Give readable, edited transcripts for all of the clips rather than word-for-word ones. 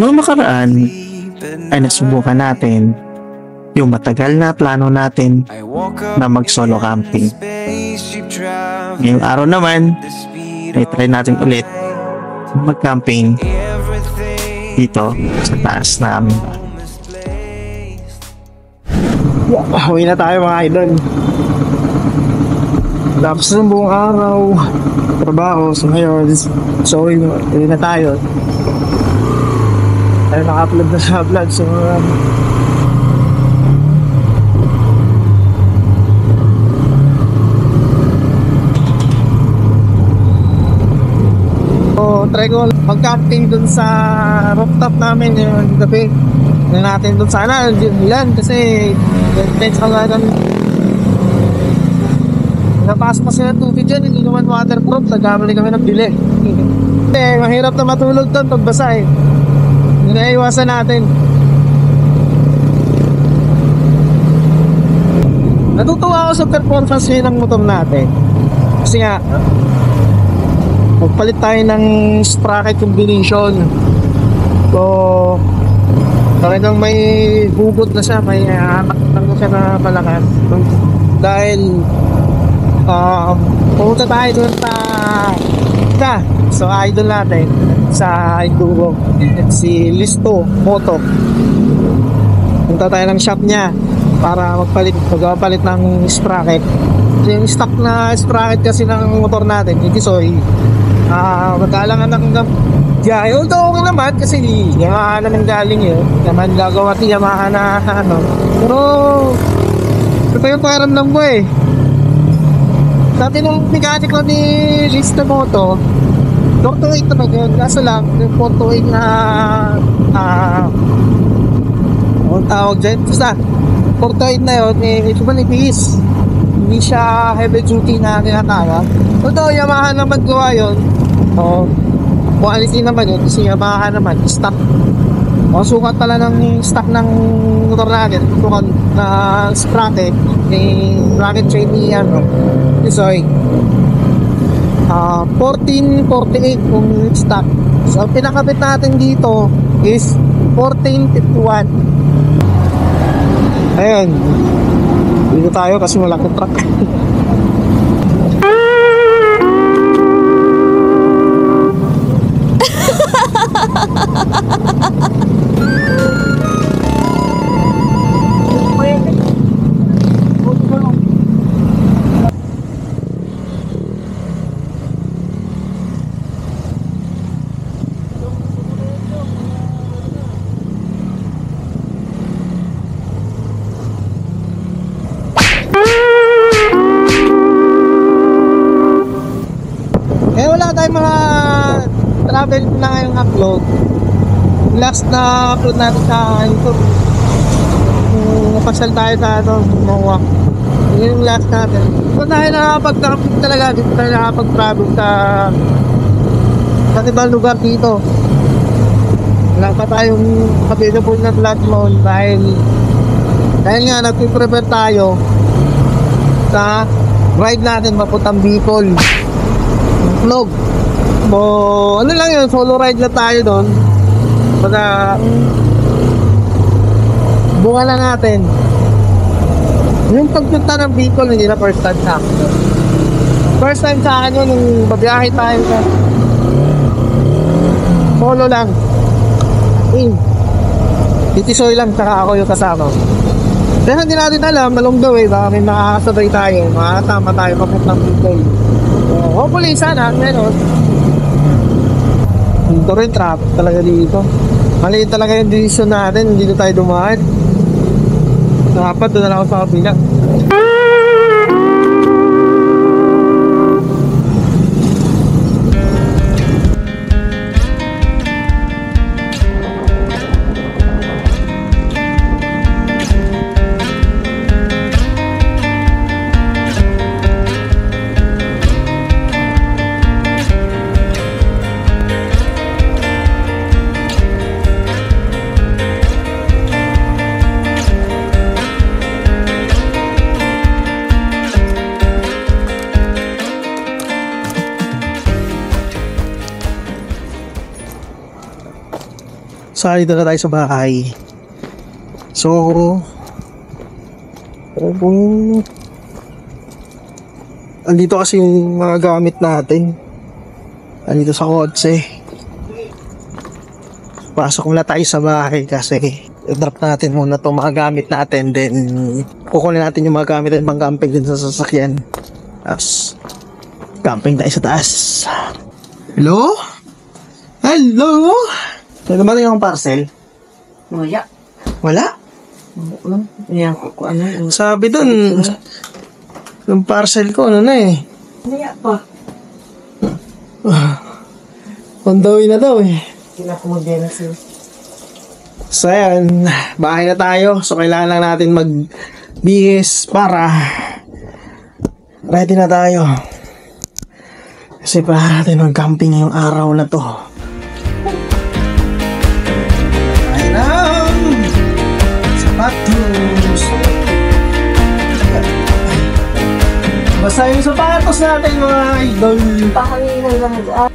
Noong nakaraan ay nasubukan natin yung matagal na plano natin na mag-solo camping. Ngayong araw naman ay try natin ulit mag-camping dito sa taas na aming bahay. Uwi na tayo mga idol. Tapos ng buong araw trabaho, so ngayon uwi na tayo. Tayo naka-upload na sa vlog, so try ko mag-camping dun sa rooftop namin yung gabi. Natin dun sana ilan kasi intense ka nga dun. Napasok kasi ng tubig dyan, hindi naman waterproof, nagkamali kami ng bili. Mahirap na matulog dun pag basa eh. Hindi na iwasan natin. Natutuwa ako sa performance ng motor natin kasi nga magpalit tayo ng sprocket combination. So talagang may hugot na siya, may anak na siya na malakas. Dahil pumunta tayo doon sa idol natin sa Enduro, si Listo Moto. Punta tayo ng shop niya para magpalit ng sprocket. Yung stock na sprocket kasi ng motor natin, hindi soy. Magkalangan ng biyahe. Although okay naman kasi Yamaha naman galing yun. Naman gagawa at Yamaha na ano. Pero ito yung pakiramdam ko eh. Dati nung mechanic ko ni Lista Moto, 428 naman yun. Kaso lang, yung 428 na ang tawag dyan. Basta 428 na yun, ito ba nipis? Hindi siya heavy duty na tinatawag. Although Yamaha naman gawa yun. Quality naman yun kasi Yamaha naman stock. Sukat pala ng stock ng motor natin. Sukat na sprocket sprocket chain ni sorry 1448 kung stock. So ang pinakabit natin dito is 1451. Ayun, dito tayo kasi wala akong truck. Wala tayong mga travel na ngayong upload. Last na upload natin sa YouTube, napasal tayo sa Moa. Yun yung last natin. So tayo nakapag-travel talaga, dito tayo nakapag-travel sa ibang lugar dito. Wala pa tayong available na flat mode dahil nga nagpiprepare tayo sa ride natin papuntang Bicol vlog. Ano lang yun, solo ride lang tayo doon. Para bunga lang natin. Yung pagpunta ng Bicol, hindi na first time sa akin. First time sa akin yun, nung babiyahe tayo sa solo lang. Titisoy lang, saka ako yung kasama. Kaya hindi natin alam, along the way, baka may makakasabay tayo, makakatama tayo papuntang Bicol. Hopefully sana meron. Dito rin traffic talaga dito. Maliit talaga yung decision natin, dito tayo dumaan. Dapat doon na lang ako sa kabila. dito na tayo sa bahay. So, kung andito kasi yung mga gamit natin. Andito sa kotse. Pasok muna tayo sa bahay kasi i-drop natin muna itong mga gamit natin. Then, kukunin natin yung mga gamit natin pang camping din sa sasakyan. Tapos, camping tayo sa taas. Hello? Hello? May dumating akong parcel? Wala. Wala? Ayan ko ano. Sabi dun, yung parcel ko, ano na eh. Wala pa. On the way na daw eh. Hindi na ako mag-denasil. So ayan, bahay na tayo. So kailangan lang natin magbihis para ready na tayo. Kasi para natin mag-camping ngayong araw na to. Ayan na! Sapatos! Basta yung sapatos natin mga idol. Pakanina lang dyan.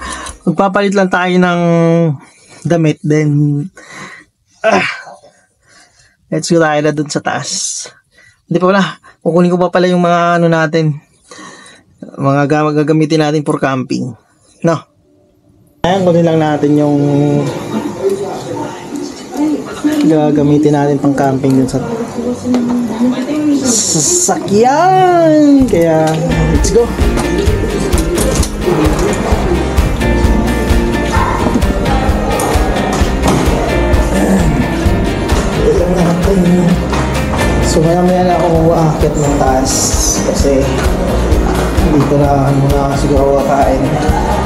Magpapalit lang tayo ng damit. Then let's go tayo na dun sa taas. Hindi pa wala. Kukunin ko pa pala yung mga ano natin. Mga gagamitin natin for camping. No? Ayan, kunin lang natin yung gagamitin natin pang camping dun sa sasakyan. Kaya, let's go. So maya na ako aakit ng taas kasi dito na muna siguro kakain.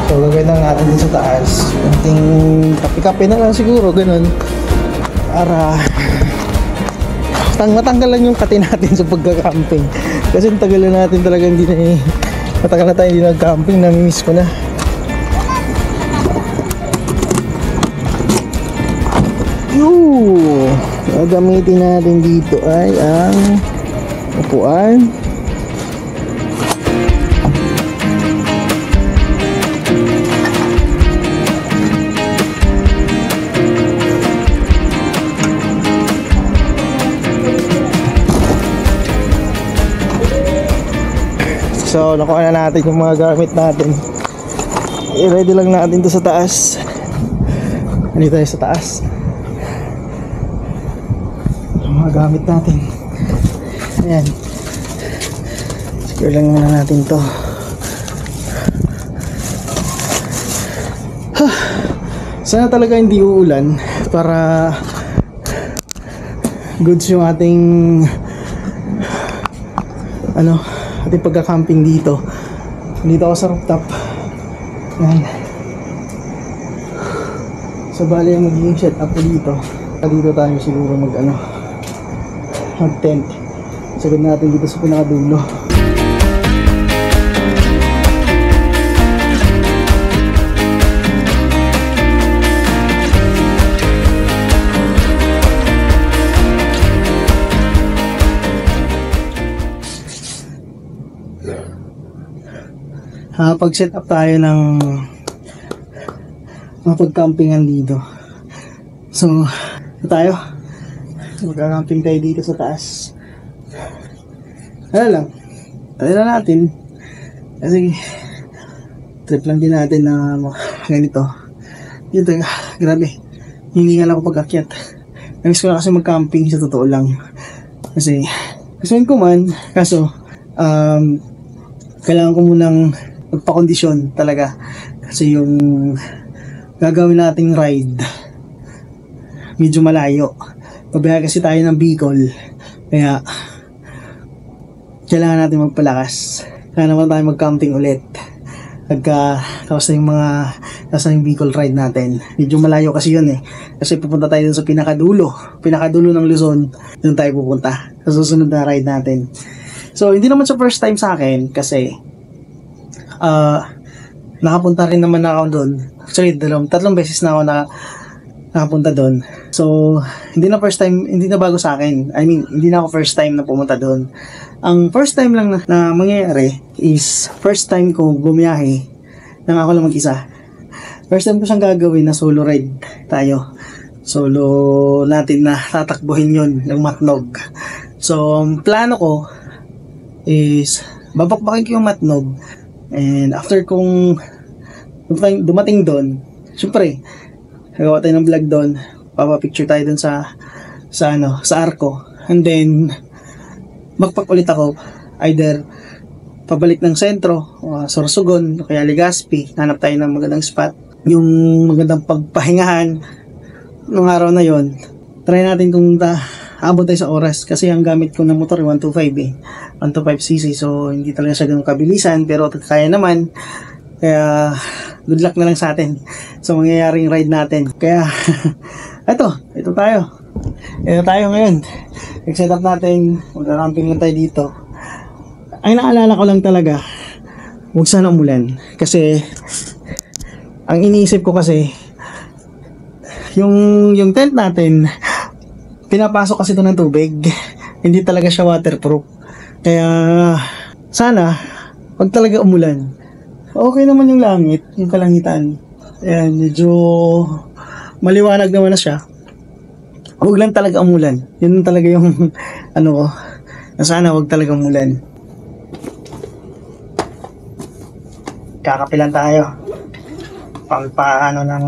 So gagawin lang natin din sa taas. Kunting kape-kape na lang siguro, ganun. Para matanggal lang yung kati natin sa pagka-camping. Kasi tagal na natin talaga hindi na matagal na tayo hindi nag-camping, namimiss ko na. Gagamitin natin dito ay ang upuan. So, nakuha na natin yung mga gamit natin. I-ready lang natin to sa taas. Nandito tayo sa taas. Mga gamit natin. Ayan. Secure lang muna natin to. Sana talaga hindi uulan para goods yung ating ating pagka-camping dito. Dito ako sa rooftop. Ayan. So bali yung magiging setup ko dito. Dito tayo siguro mag-tent. Sagad natin dito sa pinakadulo. Pag-set up tayo ng pag-campingan dito. So, tayo. Magka-camping tayo dito sa taas. Ano lang. Try na natin. Kasi, trip lang din natin na ganito. Dito, grabe. Hiningal ako pag-akyat. Namiss ko na kasi mag-camping sa totoo lang. Kasi, gustuin ko man. Kaso, kailangan ko munang magpa-kondisyon talaga. Kasi yung gagawin nating ride, medyo malayo. Pabiyahe kasi tayo ng Bicol. Kaya, kailangan natin magpalakas. Kaya naman tayo mag-camping ulit. Tapos na yung Bicol ride natin. Medyo malayo kasi yun eh. Kasi pupunta tayo dun sa pinakadulo ng Luzon. Dun tayo pupunta sa susunod na ride natin. So, hindi naman sa first time sa akin kasi nakapunta rin naman ako doon. Actually, tatlong beses na ako nakapunta doon. So, hindi na bago sa akin. I mean, hindi na ako first time na pumunta doon. Ang first time lang na mangyayari is first time ko bumiyahe nang ako lang mag-isa. First time ko siyang gagawin na solo ride tayo. Solo natin na tatakbuhin yun, yung Matnog. So, ang plano ko is babakbakin ko yung Matnog, and after kung dumating doon, syempre gagawa tayo ng vlog doon, papapicture tayo doon sa Arco, and then bakpak ulit ako, either pabalik ng sentro, Sorsogon, o kaya Legazpi. Hanap tayo ng magandang spot, yung magandang pagpahingahan nung araw na yon. Try natin kung abot tayo sa oras, kasi ang gamit ko ng motor 125 125cc, so hindi talaga siya ganun kabilisan, pero kaya naman. Kaya good luck na lang sa atin sa mangyayaring ride natin. Kaya ito tayo ngayon. Nag-set up natin, mag-ramping lang tayo dito. Ang naalala ko lang talaga, huwag sana umulan, kasi ang iniisip ko kasi yung tent natin, pinapasok kasi ito ng tubig, hindi talaga siya waterproof. Kaya sana wag talaga umulan. Okay naman yung langit, yung kalangitan, ayan, medyo maliwanag naman na siya. Huwag lang talaga umulan, yun talaga yung ano ko, na sana wag talaga umulan. Kakapilan tayo paano ng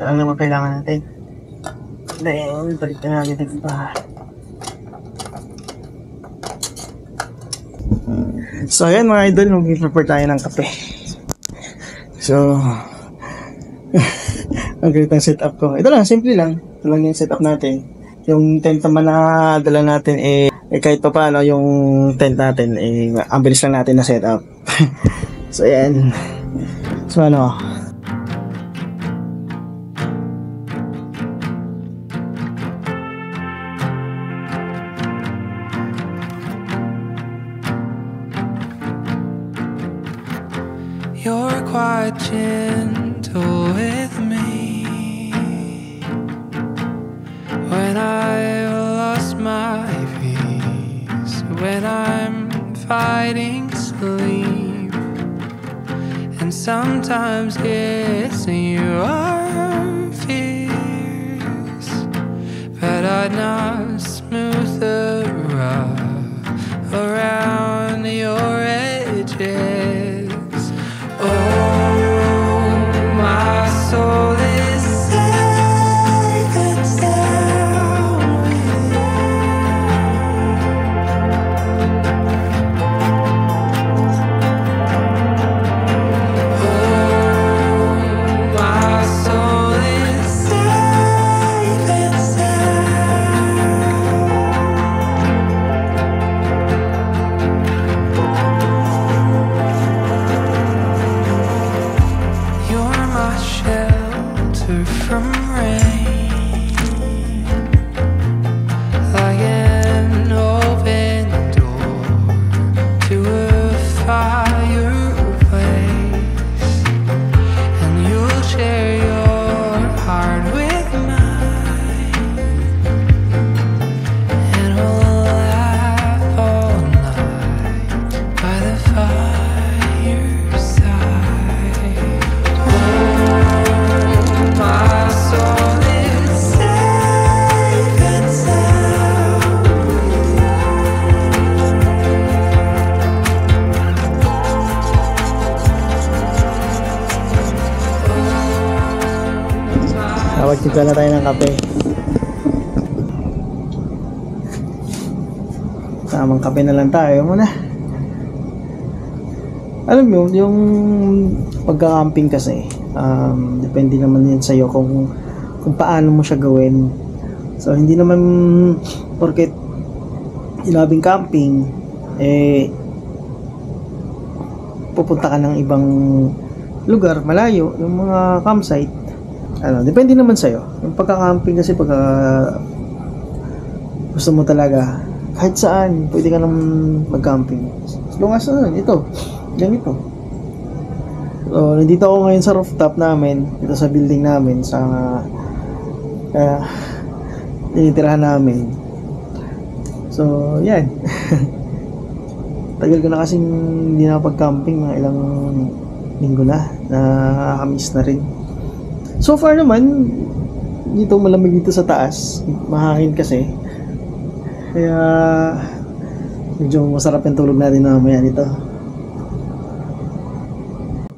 ano naman kailangan natin. Then balik na natin ito pa. So ayan mga idol, mag-prepare tayo ng kape. So ang great ang setup ko. Ito lang, simple lang. Ito lang yung setup natin. Yung tent naman na dala natin kahit pa paano yung tent natin ang bilis lang natin na setup. So ayan. So ano, you're quite gentle with me when I've lost my peace, when I'm fighting sleep, and sometimes guessing you are fierce, but I'd not smooth the rough around your edges. My soul is safe and sound with you. My soul is safe and sound. You're my shelter from rain, like an open door to a fireplace, and you'll share your heart with mine, and we'll laugh all night by the fireside. My soul is safe and sound with you. Magtimpla na tayo ng kape. Tamang kape na lang tayo muna. Alam mo, yung pagka-camping kasi, depende naman yan sa'yo kung paano mo siya gawin. So, hindi naman porket inabing camping, pupunta ka ng ibang lugar, malayo, yung mga campsite. Depende naman sa'yo. Yung pagka-camping kasi pagka gusto mo talaga, kahit saan, pwede ka naman mag-camping. As long as ito, ganito. So, nandito ako ngayon sa rooftop namin, dito sa building namin, tinitirahan namin. So, yan. Tagal ko na kasing hindi nakapag-camping, mga ilang linggo na. Nakakamiss na rin. So far naman, dito malamig dito sa taas. Mahangin kasi. Kaya, medyo masarap yung tulog natin mamaya nito.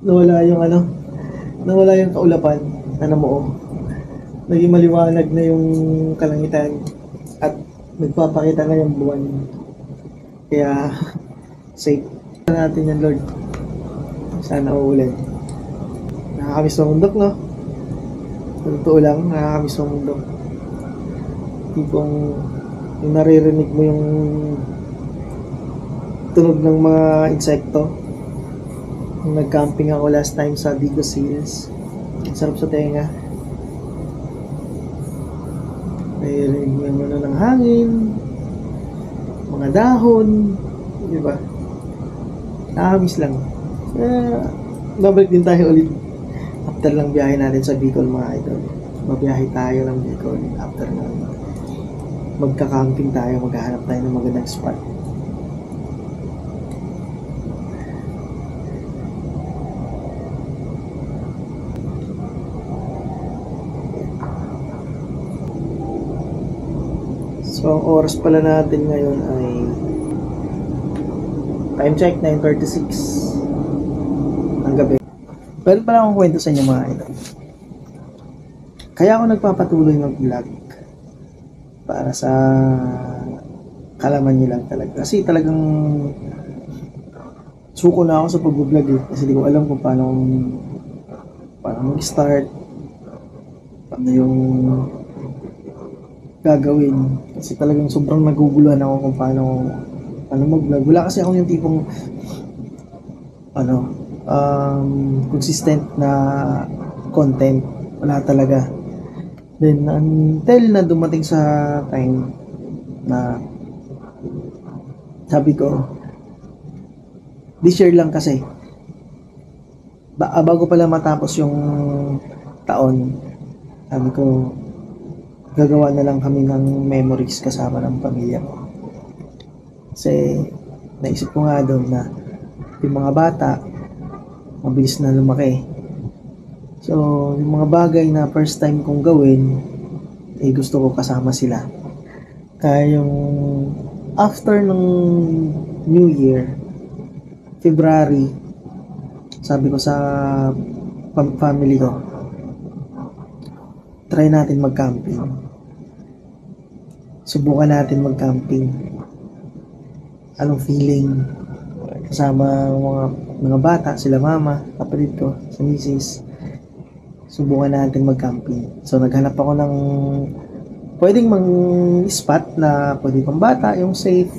Nawala yung kaulapan na namuo. Naging maliwanag na yung kalangitan at nagpapakita na yung buwan. Kaya, safe natin yan, Lord. Sana uulan. Nakakamiss ng bundok, no? Totoo lang, nakakamiss ng bundok. Tipong yung naririnig mo yung tunog ng mga insekto. Nung nag-camping ako last time sa Digos Hills. Ang sarap sa tenga. Naririnig mo yung ano ng hangin, mga dahon, di ba? Nakakamiss lang. Babalik din tayo ulit after lang biyahe natin sa Bicol, mga idol. Babiyahe tayo ng Bicol after na magka-camping tayo, maghahanap tayo ng magandang spot. So, ang oras pala natin ngayon ay time check, 9:36 ng gabi. Well, pala akong kwento sa inyo, mga idol. Kaya ako nagpapatuloy mag-vlog para sa kalaman nyo lang talaga. Kasi talagang suko na ako sa pag-vlog eh. Kasi di ko alam kung paano mag-start, paano yung gagawin. Kasi talagang sobrang naguguluhan ako kung paano mag-vlog. Wala kasi ako yung tipong consistent na content. Wala talaga. Then until na dumating sa time na sabi ko, this year lang kasi bago pala matapos yung taon, sabi ko gagawa na lang kami ng memories kasama ng pamilya ko. Kasi naisip ko nga doon na yung mga bata mabilis na lumaki. So, yung mga bagay na first time kong gawin, gusto ko kasama sila. Kaya yung after ng New Year, February, sabi ko sa family ko, try natin mag-camping. Subukan natin mag-camping. Anong feeling? Kasama mga bata, sila mama, kapatid ko, sa misis. Subukan natin mag-camping. So, naghanap ako ng pwedeng spot na pwede pang bata, yung safe.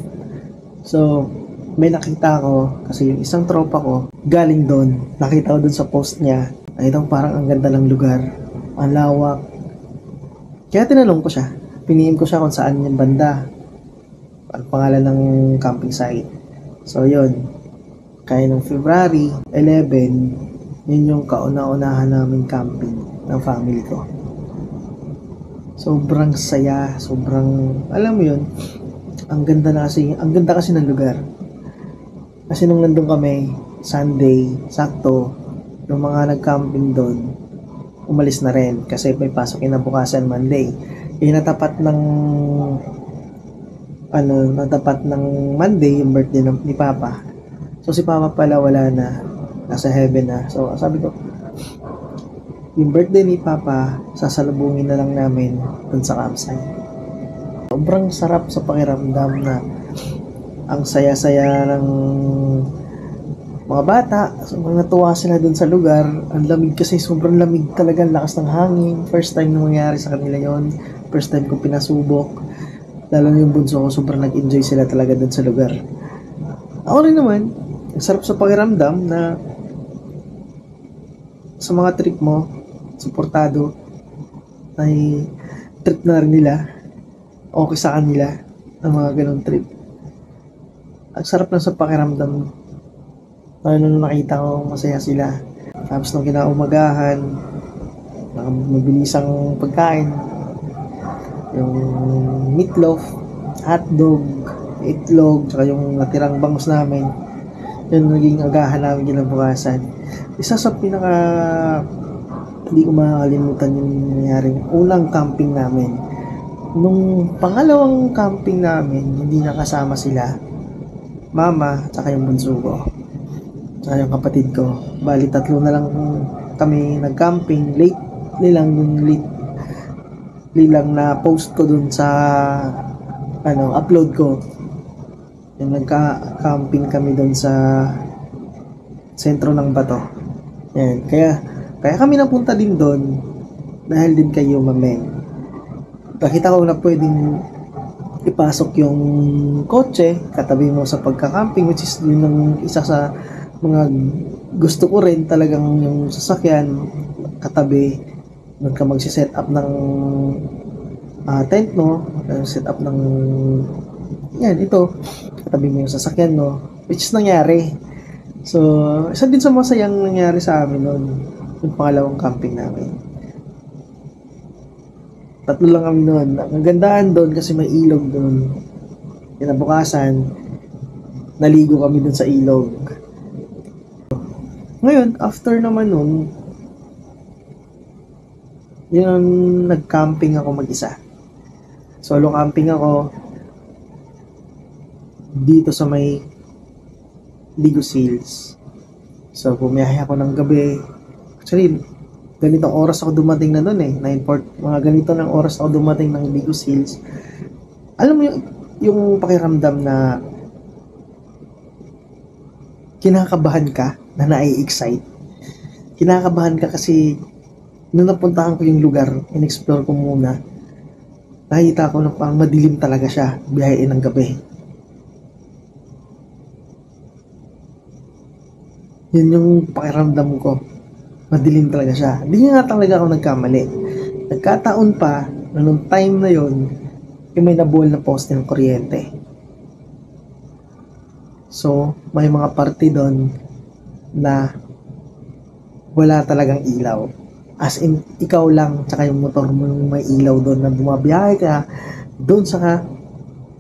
So, may nakita ko, kasi yung isang tropa ko, galing doon. Nakita ko doon sa post niya, ay itong parang ang ganda ng lugar. Ang lawak. Kaya tinanong ko siya. Piniin ko siya kung saan yung banda. Ang pangalan ng camping site. So, yun. Kaya ng February 11, yun yung kauna-unahan namin camping ng family ko. Sobrang saya, sobrang, alam mo yun, ang ganda kasi ng lugar. Kasi nung nandun kami, Sunday, sakto, yung mga nag-camping doon, umalis na rin kasi may pasok kinabukasan Monday. Natapat ng Monday yung birthday ni Papa. So si Papa pala wala na, nasa heaven na. So sabi ko, yung birthday ni Papa, sasalubungin na lang namin dun sa campsite. Sobrang sarap sa pakiramdam na ang saya-saya ng mga bata. Sobrang natuwa sila dun sa lugar. Ang lamig kasi, sobrang lamig talaga, lakas ng hangin. First time na mangyari sa kanila yon. First time ko pinasubok. Lalo yung bunso ko, sobrang nag-enjoy sila talaga dun sa lugar. Ako rin naman, ang sarap sa pakiramdam na sa mga trip mo, suportado, ay trip na rin nila, okay sa kanila, ang mga ganong trip. Ang sarap lang sa pakiramdam, lalo nung nakita ko masaya sila. Tapos nung kinaumagahan, mabilisang pagkain, yung meatloaf, hotdog, itlog, tsaka yung natirang bangus namin. Yun naging agahan namin kinabukasan. Isa sa pinaka hindi ko makakalimutan yung nangyari unang camping namin. Nung pangalawang camping namin, hindi nakasama sila, mama, tsaka yung bunso ko, tsaka yung kapatid ko. Bali, tatlo na lang kami nag-camping. Late nilang na post ko dun sa upload ko. Yung nagka-camping kami dun sa sentro ng Bato. Yan. Kaya kami napunta din dun dahil din kay Mameng. Nakita ko na pwedeng ipasok yung kotse katabi mo sa pagka-camping, which is yun ang isa sa mga gusto ko rin, talagang yung sasakyan katabi doon ka magsi-set up ng tent mo, set up ng ito katabi mo yung sasakyan no, which is nangyari. So isa din sa masayang nangyari sa amin noon, yung pangalawang camping namin. Tatlo lang kami noon. Ang gandahan doon kasi may ilog doon. Kinabukasan, naligo kami doon sa ilog. Ngayon, after naman noon, yun, nag-camping ako mag-isa. Solo camping ako dito sa may Digos Hills. So, bumiyahe ako ng gabi. Actually, ganitong oras ako dumating na doon mga ganito ng oras ako dumating ng Digos Hills. Alam mo yung pakiramdam na kinakabahan ka, na nai-excite. Kinakabahan ka kasi nung napuntahan ko yung lugar, in-explore ko muna, nakita ko na parang madilim talaga siya, biyahein ng gabi. Yun yung pakiramdam ko. Madilim talaga siya. Hindi nga talaga ako nagkamali. Nagkataon pa na nung time na yon, may nabuwal na poste ng kuryente. So, may mga parte doon na wala talagang ilaw. As in, ikaw lang, tsaka yung motor mo yung may ilaw doon na bumabiyahe ka doon sa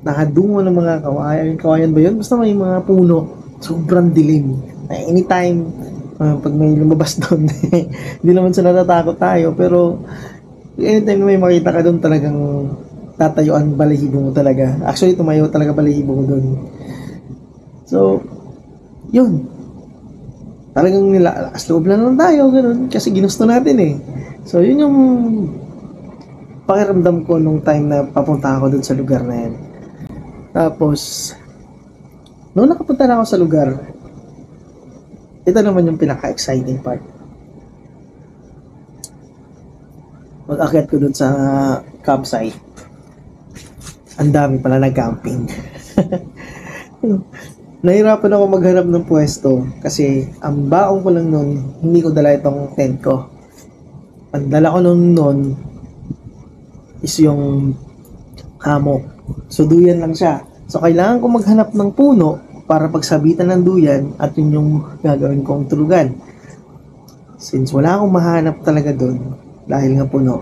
nakadungo ng mga kawayan ba yun? Basta may mga puno. Sobrang dilim. Anytime pag may lumabas doon, hindi naman sa natatakot tayo, pero anytime may makita ka doon, talagang tatayuan balahibo mo talaga. Actually, tumayo talaga balahibo mo doon. So, yun. Talagang nilalakas loob lang tayo, ganun, kasi ginusto natin So, yun yung pakiramdam ko nung time na papunta ako doon sa lugar na yan. Tapos, nung nakapunta na ako sa lugar, ito naman yung pinaka-exciting part. Mag-akyat ko dun sa campsite. Ang dami pala nag-camping. Nahirapan ako maghanap ng pwesto kasi ang baong ko lang nun, hindi ko dala itong tent ko. Ang dala ko nun is yung hammock. So, duyan lang siya. So, kailangan ko maghanap ng puno para pagsabitan ng duyan at yun yung gagawin kong tulugan. Since wala akong mahanap talaga doon dahil nga puno,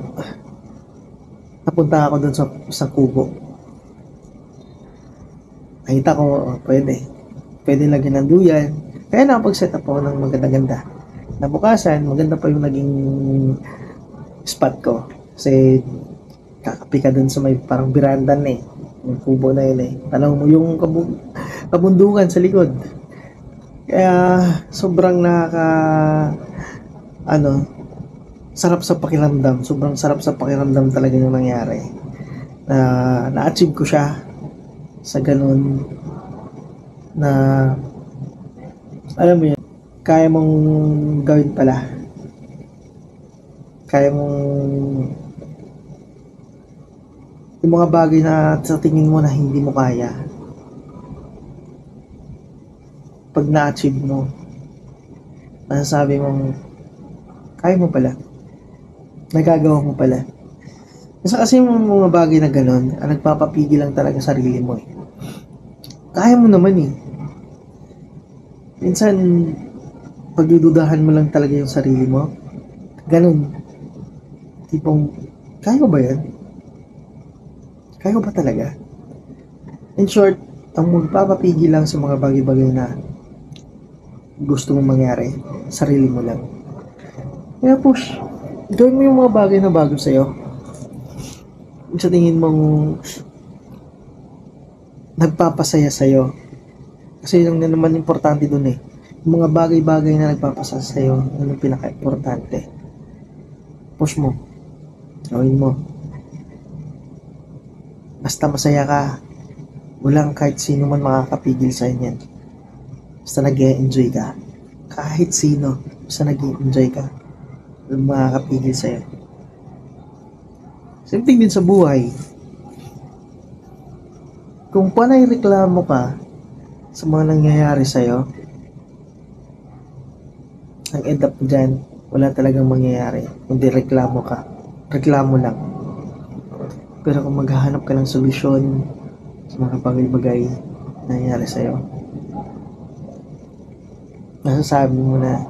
napunta ako doon sa kubo. Nakita ko, pwede lagyan ng duyan. Kaya nakapag-set up ako ng maganda-ganda. Nabukasan, maganda pa yung naging spot ko. Kasi kakapi ka doon sa may parang birandan yung kubo na yun Tanaw mo yung kabundukan sa likod. Kaya sobrang sarap sa pakiramdam. Sobrang sarap sa pakiramdam talaga yung nangyari. Na-achieve ko siya sa ganun na alam mo yun, kaya mong gawin pala. Kaya mong yung mga bagay na sa tingin mo na hindi mo kaya, pag na-achieve mo, masasabi mong kaya mo pala, nagagawa mo pala. Kasi yung mga bagay na gano'n, ang nagpapapigil lang talaga sarili mo Kaya mo naman Minsan, pagdududahan mo lang talaga yung sarili mo. Ganun. Tipong, kaya ko ba yan? Kaya ko ba talaga? In short, ang magpapapigil lang sa mga bagay-bagay na gusto mong mangyari, sarili mo lang. Kaya push, gawin mo yung mga bagay na bago sa'yo. Sa tingin mong nagpapasaya sa'yo. Kasi yung na naman importante dun eh. Yung mga bagay-bagay na nagpapasaya sa'yo, yun yung pinaka-importante. Push mo. Gawin mo. Basta masaya ka, walang kahit sino man makakapigil sa inyan. Basta nag-e-enjoy ka. Kahit sino, basta nag-e-enjoy ka. Walang makakapigil sa'yo. Same thing din sa buhay. Kung panay reklamo ka sa mga nangyayari sa'yo, ang end up dyan, wala talagang mangyayari. Kundi reklamo ka. Reklamo lang. Pero kung maghahanap ka ng solusyon sa mga bagay-bagay na nangyayari sa'yo, nasasabi mo na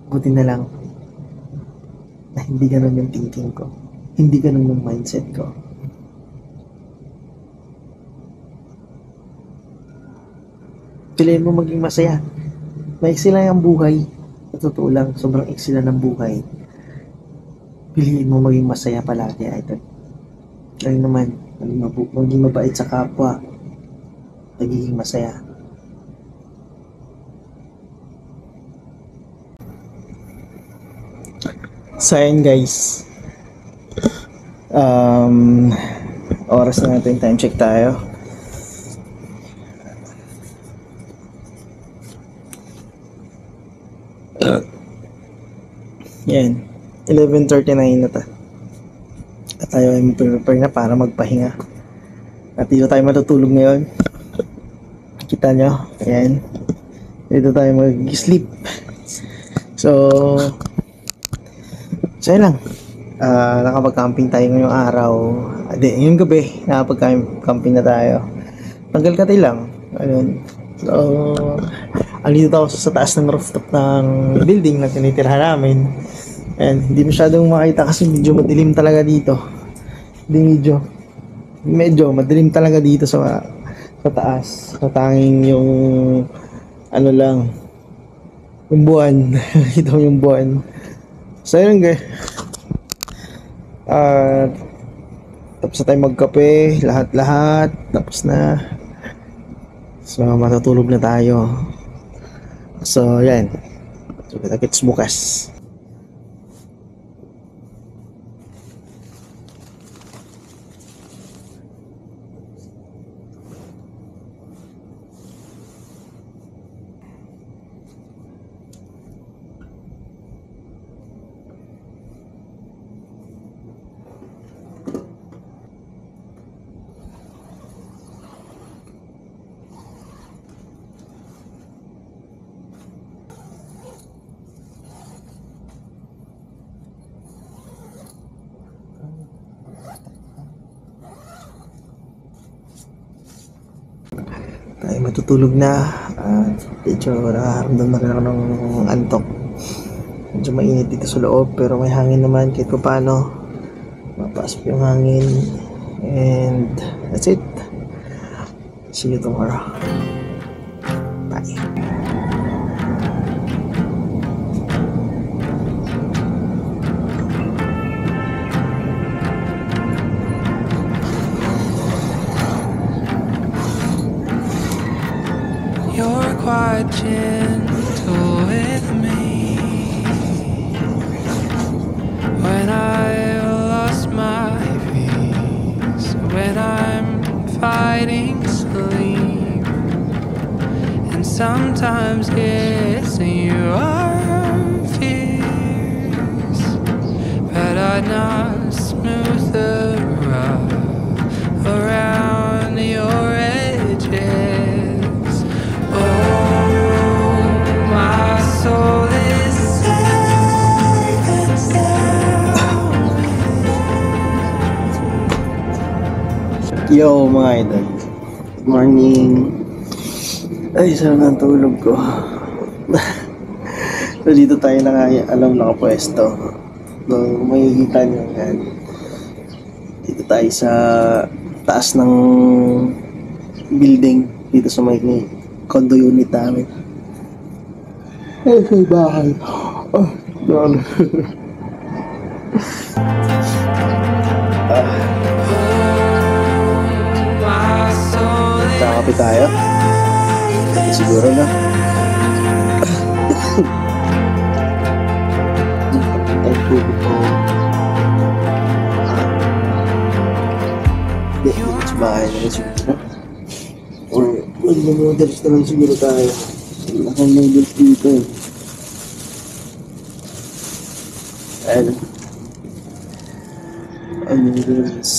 buti na lang na hindi ganun yung thinking ko. Hindi ganun yung mindset ko. Piliin mo maging masaya. Maiksi lang ang buhay. Sa totoo lang, sobrang iksi lang ng buhay. Piliin mo maging masaya palagi, idol. Lalo naman, maging mabait sa kapwa. Nagiging masaya. So ayun guys, oras na natin, time check tayo. Yan, 11:39 na ta. At tayo ay prepare na para magpahinga. At dito tayo matutulog ngayon. Kita nyo, ayan. Dito tayo mag-sleep. So yun lang. Nakapag-camping tayo ngayong araw. Yung gabi, nakapag-camping na tayo. Tanggal katay lang. Ayun. So, andito ako sa taas ng rooftop ng building na tinitirahan namin. And hindi masyadong makita kasi medyo madilim talaga dito. Medyo madilim talaga dito sa taas. Sa tanging yung ano lang, yung buwan. Ito yung buwan. So yun guys, tapos na tayo magkape, lahat-lahat, tapos na. So matutulog na tayo. So yan, so kita-kits bukas. Tayo matutulog na. Medyo nakaramdam na rin ako ng antok. Medyo mainit dito sa loob pero may hangin naman kahit pa paano. Mapasok yung hangin. And that's it. See you tomorrow. Bye. You're quite gentle with me when I lost my peace, when I'm fighting sleep, and sometimes yes, you are fierce, but I'd not smooth the rough around your edges. Soul is safe and sound. Yo mga idol, good morning. Ay, sarap ng tulog ko. So dito tayo nakapwesto. So makikita nyo yan. Dito tayo sa taas ng building. Dito sa may condo unit namin. Ay, may bahay. Oh, doon. Kakapit tayo. Siguro na. Ay, tubig po. Hindi, sa bahay na rin siguro. Or, mag-noodles na lang siguro tayo. Nakang noodles dito eh. Ayan. Noodles.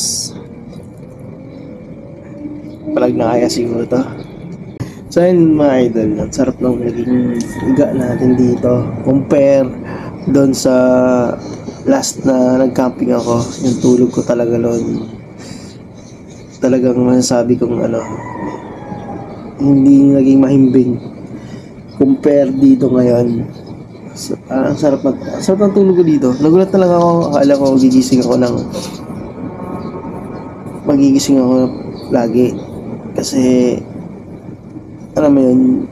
Palag na kaya siguro to. So yun mga idol, ang sarap lang naging higa natin dito. Compare doon sa last na nag-camping ako. Yung tulog ko talaga noon. Talagang masasabi kong hindi naging mahimbing. Compare dito ngayon. So, ang sarap ng tulog ko dito. Nagulat na lang ako. Akala ko magigising ako lagi. Kasi alam mo yun,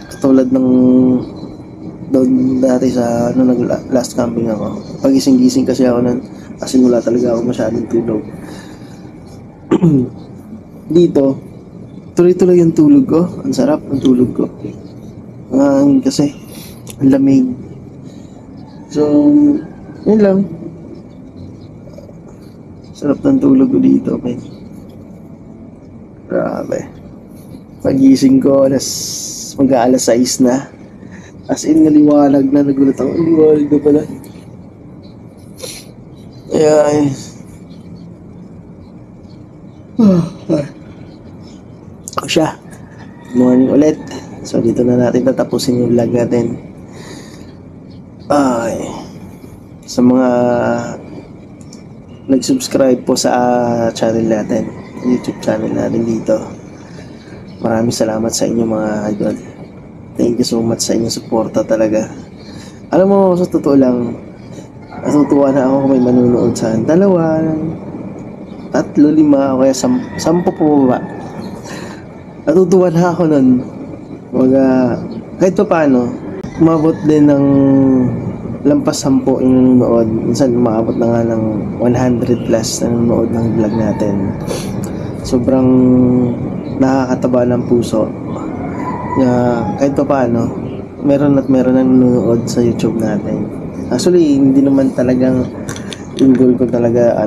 katulad ng doon dati sa last camping ako. Pagising-gising kasi ako nun, kasi wala talaga ako masyadong tulog. Dito, tuloy-tuloy yung tulog ko. Ang sarap ng tulog ko. Kasi ang lamig. So, yun lang. Sarap ng tulog ko dito, man. Grabe. Pagising ko, mag-aalas 6 na. As in, naliwanag na. Nagulat ako, liwanag na pala. Ayan. O siya. Good morning ulit. So, dito na natin tatapusin yung vlog natin. Ay. Sa mga nag-subscribe po sa channel natin, YouTube channel natin dito, maraming salamat sa inyo mga idol. Thank you so much sa inyong suporta talaga. Alam mo, sa totoo lang, natutuwa na ako kung may manunood sa 2, 3, 5, o kaya 10 po ba. Natutuwa na ako nun. Kahit pa paano, umabot din ng lampas 10 yung nanonood. Minsan umabot na nga ng 100 plus na nanonood ng vlog natin. Sobrang nakakataba ng puso. Kahit pa paano, meron na nanonood sa YouTube natin. Actually, hindi naman talagang yung goal ko talaga,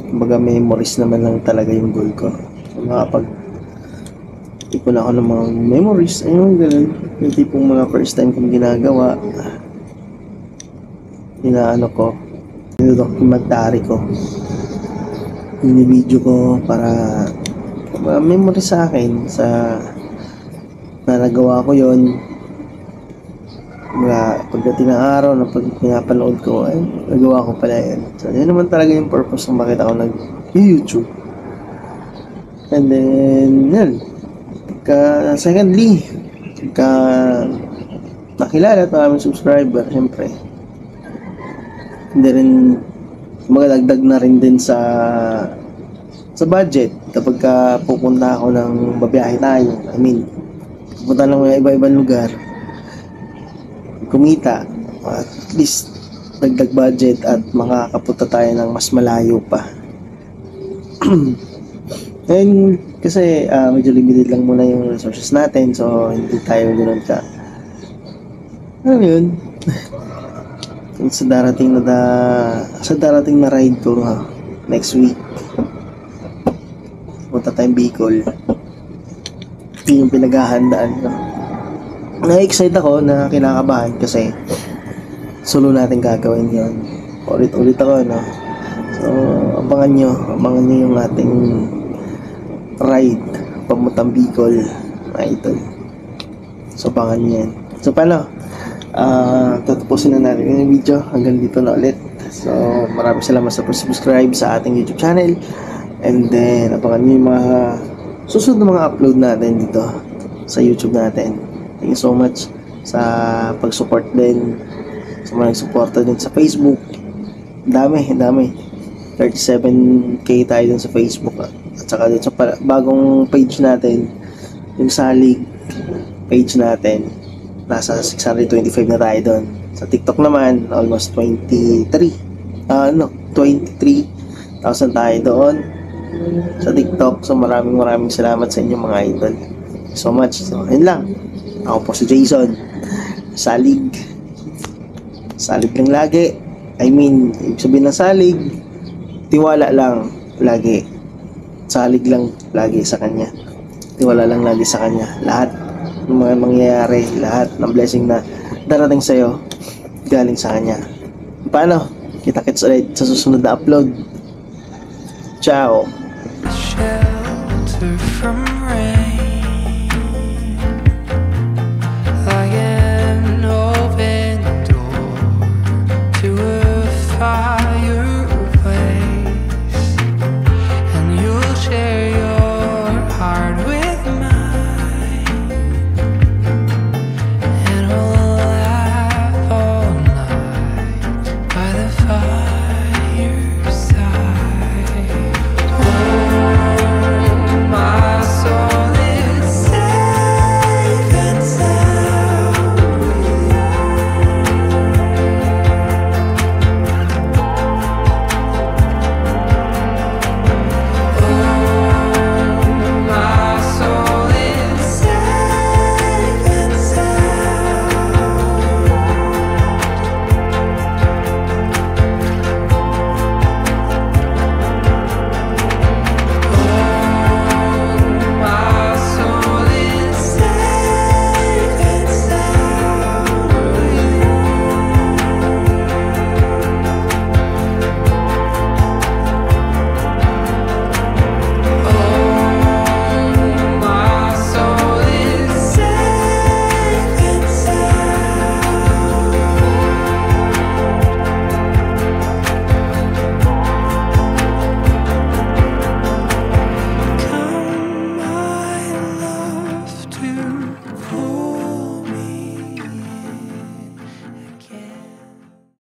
kumbaga memories naman lang talaga yung goal ko. So, ipon ako ng mga memories, ayun, ganun. Yung tipong mga first time kong ginagawa, ko, documentary ko, video ko para memory sa akin, na nagawa ko yon. Pagdating ng araw na pinapanood ko, ay nagawa ko pala yan. So yun naman talaga yung purpose kung bakit ako nag-YouTube. And then yun, secondly, nakilala at maraming subscriber, syempre hindi rin magdagdag na rin din sa budget kapag pupunta ako ng babiyahe tayo. Pupunta ng mga iba-ibang lugar, kumita, at least dagdag budget at makakapunta tayo ng mas malayo pa. And kasi medyo limited lang muna yung resources natin, so hindi tayo ganoon yun. Sa darating na ride ko next week, punta tayong Bicol. Ito yung pinaghahandaan ko. Na-excite ako, na kinakabahan kasi solo natin gagawin yun. Ulit ako, so abangan nyo yung ating ride pamuntang Bicol, ito. So abangan nyo yan. So paano? Tatapusin na natin yung video. Hanggang dito na ulit. So maraming salamat sa subscribe sa ating YouTube channel. And then abangan nyo yung mga susunod na mga upload natin dito sa YouTube natin. Thank you so much sa pag-support din, sa mga nagsuporta din sa Facebook, Dami. 37k tayo dun sa Facebook. At saka dun sa bagong page natin, yung Salig page natin, nasa 625 na tayo dun. Sa TikTok naman, almost 23,000 tayo doon sa TikTok. So maraming salamat sa inyo mga idol. So much. So yun lang. Ako po si Jason. Salig lang lagi. I mean, ibig sabihin ng salig, tiwala lang lagi. Salig lang lagi sa kanya. Tiwala lang lagi sa kanya. Lahat ng mga mangyayari, lahat ng blessing na darating sa'yo, galing sa kanya. Paano? Kita-kits ulit sa susunod na upload. Ciao!